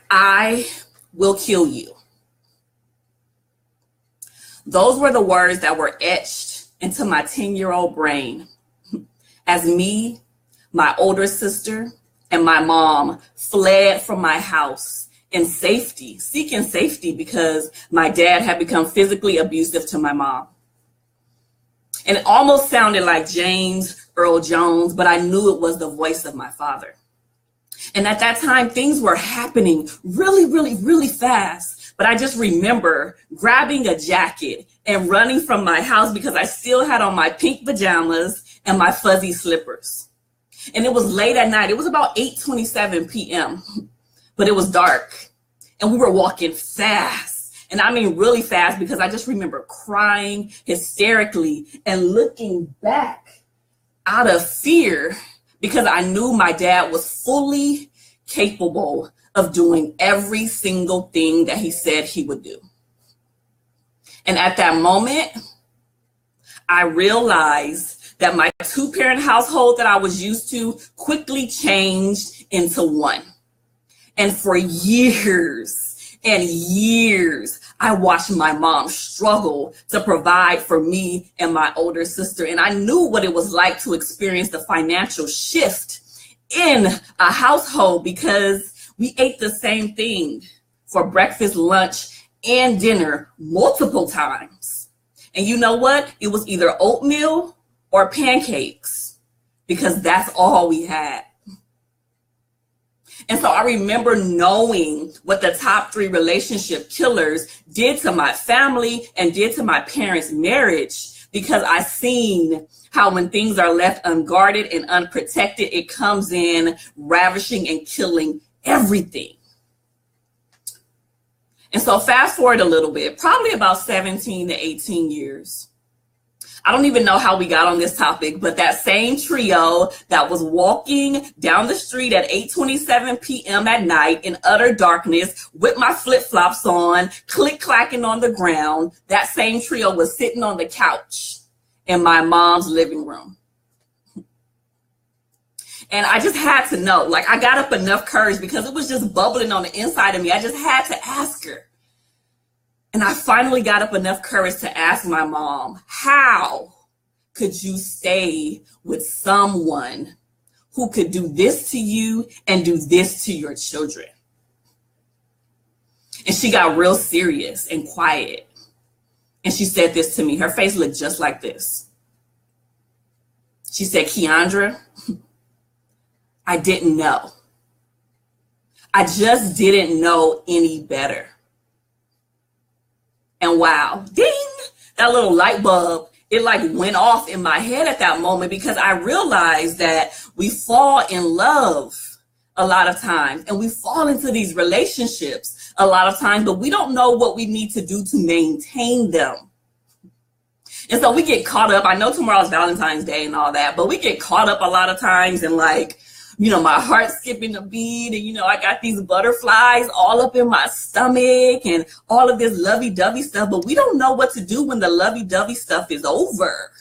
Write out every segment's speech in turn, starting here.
I will kill you. Those were the words that were etched into my 10-year-old brain as me, my older sister, and my mom fled from my house in safety, seeking safety because my dad had become physically abusive to my mom. And it almost sounded like James Earl Jones, but I knew it was the voice of my father. And at that time, things were happening really, really, really fast. But I just remember grabbing a jacket and running from my house because I still had on my pink pajamas and my fuzzy slippers. And it was late at night. It was about 8:27 p.m., but it was dark. And we were walking fast. And I mean really fast because I just remember crying hysterically and looking back out of fear because I knew my dad was fully capable of doing every single thing that he said he would do. And at that moment, I realized that my two-parent household that I was used to quickly changed into one. And for years and years, I watched my mom struggle to provide for me and my older sister. And I knew what it was like to experience the financial shift in a household because we ate the same thing for breakfast, lunch, and dinner multiple times. And you know what? It was either oatmeal or pancakes because that's all we had. And so I remember knowing what the top 3 relationship killers did to my family and did to my parents' marriage because I seen how when things are left unguarded and unprotected, it comes in ravishing and killing everything. And so fast forward a little bit, probably about 17 to 18 years. I don't even know how we got on this topic, but that same trio that was walking down the street at 8:27 p.m. at night in utter darkness with my flip-flops on, click-clacking on the ground, that same trio was sitting on the couch in my mom's living room. And I just had to know, like I got up enough courage because it was just bubbling on the inside of me. I just had to ask her. And I finally got up enough courage to ask my mom, how could you stay with someone who could do this to you and do this to your children? And she got real serious and quiet. And she said this to me. Her face looked just like this. She said, Keandra, I didn't know. I just didn't know any better. And wow, ding, that little light bulb, it like went off in my head at that moment because I realized that we fall in love a lot of times and we fall into these relationships a lot of times, but we don't know what we need to do to maintain them. And so we get caught up. I know tomorrow's Valentine's Day and all that, but we get caught up a lot of times in like, you know, my heart skipping a beat and, you know, I got these butterflies all up in my stomach and all of this lovey-dovey stuff, but we don't know what to do when the lovey-dovey stuff is over.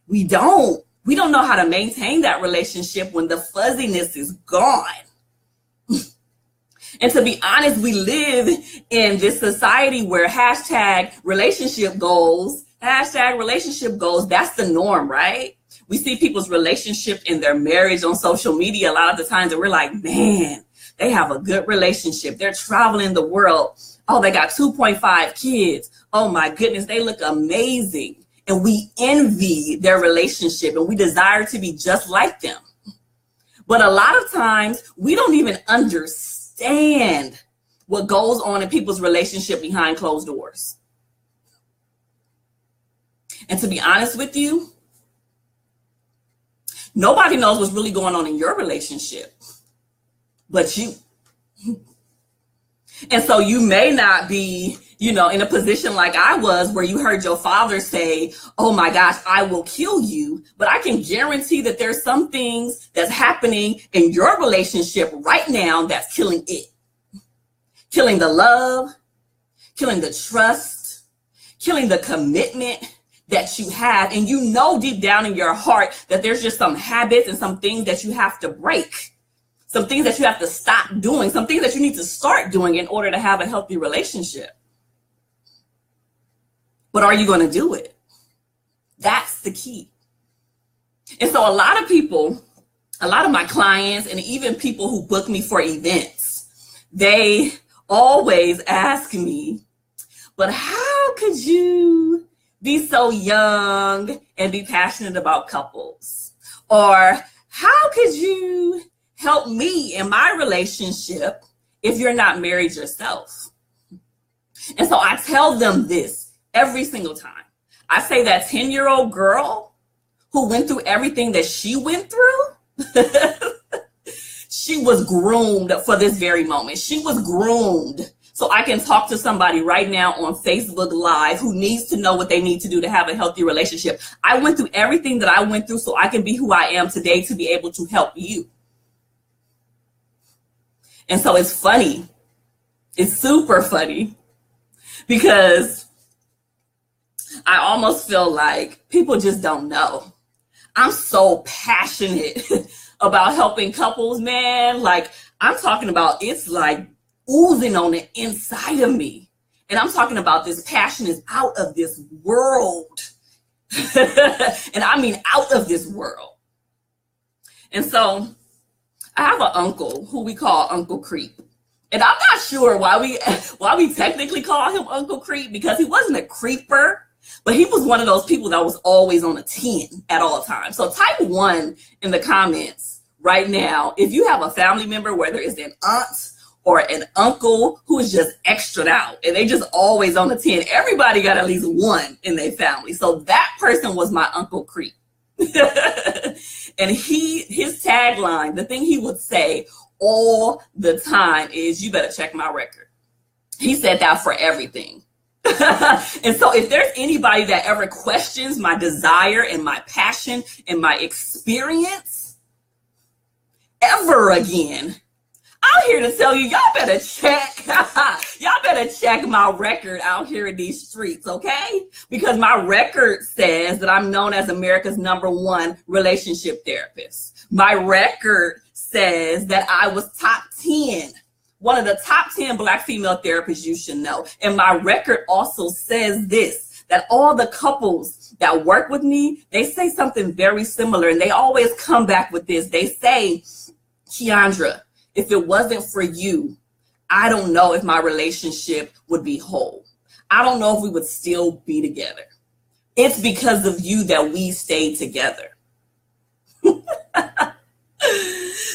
We don't know how to maintain that relationship when the fuzziness is gone. And to be honest, we live in this society where hashtag relationship goals, that's the norm, right? We see people's relationship in their marriage on social media a lot of the times, and we're like, man, they have a good relationship. They're traveling the world. Oh, they got 2.5 kids. Oh my goodness, they look amazing. And we envy their relationship and we desire to be just like them. But a lot of times we don't even understand what goes on in people's relationship behind closed doors. And to be honest with you, nobody knows what's really going on in your relationship but you. And so you may not be, you know, in a position like I was where you heard your father say, oh my gosh, I will kill you. But I can guarantee that there's some things that's happening in your relationship right now that's killing it. Killing the love, killing the trust, killing the commitment that you have. And you know deep down in your heart that there's just some habits and some things that you have to break. some things that you have to stop doing, some things that you need to start doing in order to have a healthy relationship. But are you going to do it? That's the key. And so a lot of people, a lot of my clients, and even people who book me for events, they always ask me, but how could you be so young and be passionate about couples? Or how could you help me in my relationship if you're not married yourself? And so I tell them this every single time. I say that 10-year-old girl who went through everything that she went through, she was groomed for this very moment. She was groomed so I can talk to somebody right now on Facebook Live who needs to know what they need to do to have a healthy relationship. I went through everything that I went through so I can be who I am today to be able to help you. And so it's funny. It's super funny because I almost feel like people just don't know. I'm so passionate about helping couples, man. Like, I'm talking about, it's like oozing on the inside of me. And I'm talking about this passion is out of this world. And I mean out of this world. And so I have an uncle who we call Uncle Creep. And I'm not sure why we technically call him Uncle Creep, because he wasn't a creeper. But he was one of those people that was always on a 10 at all times. So type 1 in the comments right now if you have a family member, whether it's an aunt or an uncle who is just extra out and they just always on the 10. Everybody got at least one in their family. So that person was my Uncle Creep. And his tagline, the thing he would say all the time is, you better check my record. He said that for everything. And so if there's anybody that ever questions my desire and my passion and my experience ever again, I'm here to tell you, y'all better check my record out here in these streets, okay? Because my record says that I'm known as America's #1 relationship therapist. My record says that I was top 10. One of the top 10 Black female therapists you should know. And my record also says this, that all the couples that work with me, they say something very similar. And they always come back with this. They say, Keandra, if it wasn't for you, I don't know if my relationship would be whole. I don't know if we would still be together. It's because of you that we stayed together.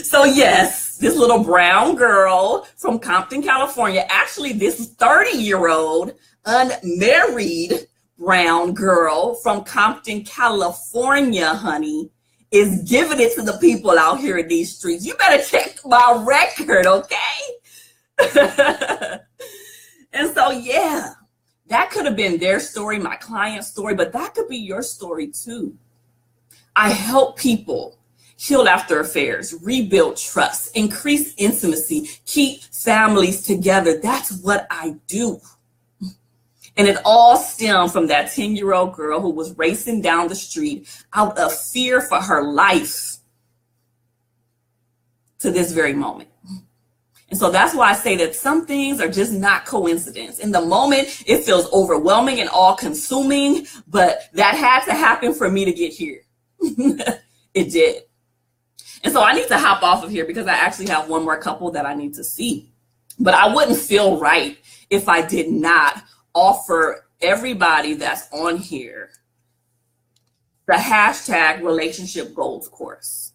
So yes, this little brown girl from Compton, California, actually this 30-year-old unmarried brown girl from Compton, California, honey, is giving it to the people out here in these streets. You better check my record, okay? And so, yeah, that could have been their story, my client's story, but that could be your story too. I help people heal after affairs, rebuild trust, increase intimacy, keep families together. That's what I do. And it all stemmed from that 10-year-old girl who was racing down the street out of fear for her life to this very moment. And so that's why I say that some things are just not coincidence. In the moment, it feels overwhelming and all-consuming, but that had to happen for me to get here. It did. And so I need to hop off of here because I actually have one more couple that I need to see. But I wouldn't feel right if I did not offer everybody that's on here the hashtag Relationship Goals course.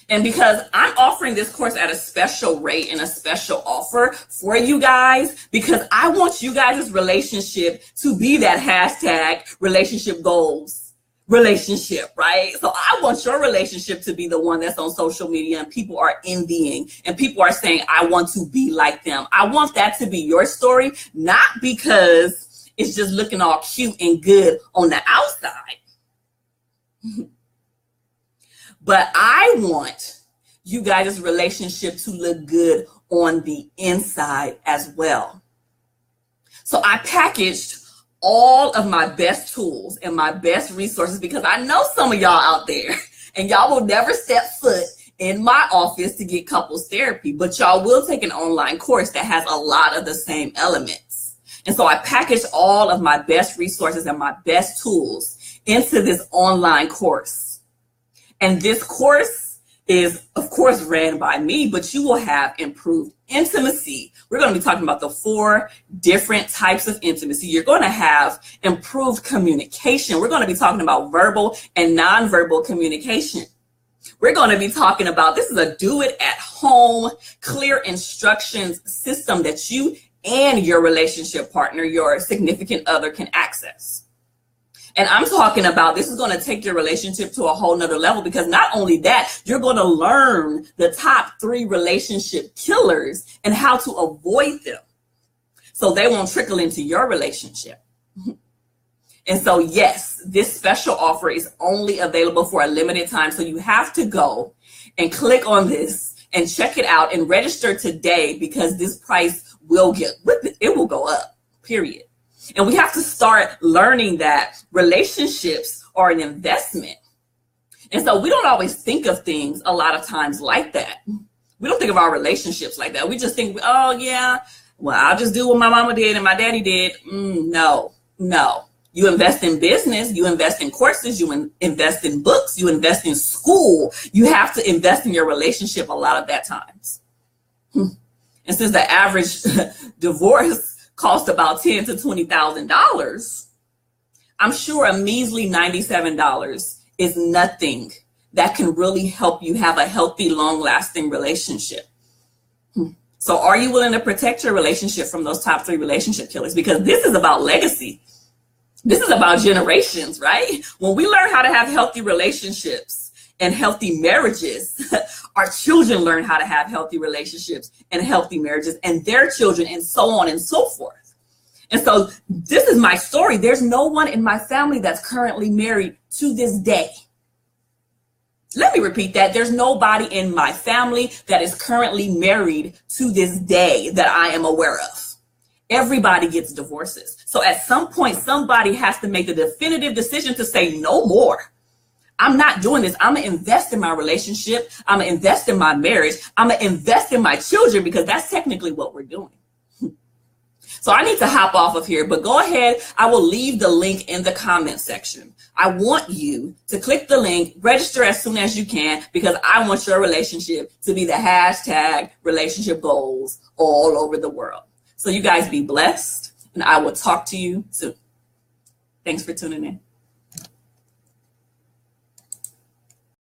And because I'm offering this course at a special rate and a special offer for you guys, because I want you guys' relationship to be that hashtag Relationship Goals relationship, right? So I want your relationship to be the one that's on social media and people are envying and people are saying, I want to be like them. I want that to be your story, not because it's just looking all cute and good on the outside. But I want you guys' relationship to look good on the inside as well. So I packaged all of my best tools and my best resources because I know some of y'all out there and y'all will never step foot in my office to get couples therapy, but y'all will take an online course that has a lot of the same elements. And so I package all of my best resources and my best tools into this online course. And this course is, of course, ran by me, but you will have improved intimacy. We're going to be talking about the 4 different types of intimacy. You're going to have improved communication. We're going to be talking about verbal and nonverbal communication. We're going to be talking about, this is a do it at home, clear instructions system that you and your relationship partner, your significant other, can access. And I'm talking about, this is going to take your relationship to a whole nother level, because not only that, you're going to learn the top 3 relationship killers and how to avoid them so they won't trickle into your relationship. And so, yes, this special offer is only available for a limited time. So you have to go and click on this and check it out and register today, because this price will go up, period. And we have to start learning that relationships are an investment. And so we don't always think of things a lot of times like that. We don't think of our relationships like that. We just think, oh, yeah, well, I'll just do what my mama did and my daddy did. No. You invest in business, you invest in courses, you invest in books, you invest in school. You have to invest in your relationship a lot of that times. And since the average divorce cost about $10,000 to $20,000, I'm sure a measly $97 is nothing that can really help you have a healthy, long-lasting relationship. So are you willing to protect your relationship from those top 3 relationship killers? Because this is about legacy. This is about generations, right? When we learn how to have healthy relationships and healthy marriages, our children learn how to have healthy relationships and healthy marriages, and their children, and so on and so forth. And so this is my story. There's no one in my family that's currently married to this day. Let me repeat that. There's nobody in my family that is currently married to this day that I am aware of. Everybody gets divorces. So at some point, somebody has to make the definitive decision to say no more. I'm not doing this. I'm going to invest in my relationship. I'm going to invest in my marriage. I'm going to invest in my children, because that's technically what we're doing. So I need to hop off of here, but go ahead. I will leave the link in the comment section. I want you to click the link, register as soon as you can, because I want your relationship to be the hashtag relationship goals all over the world. So you guys be blessed, and I will talk to you soon. Thanks for tuning in.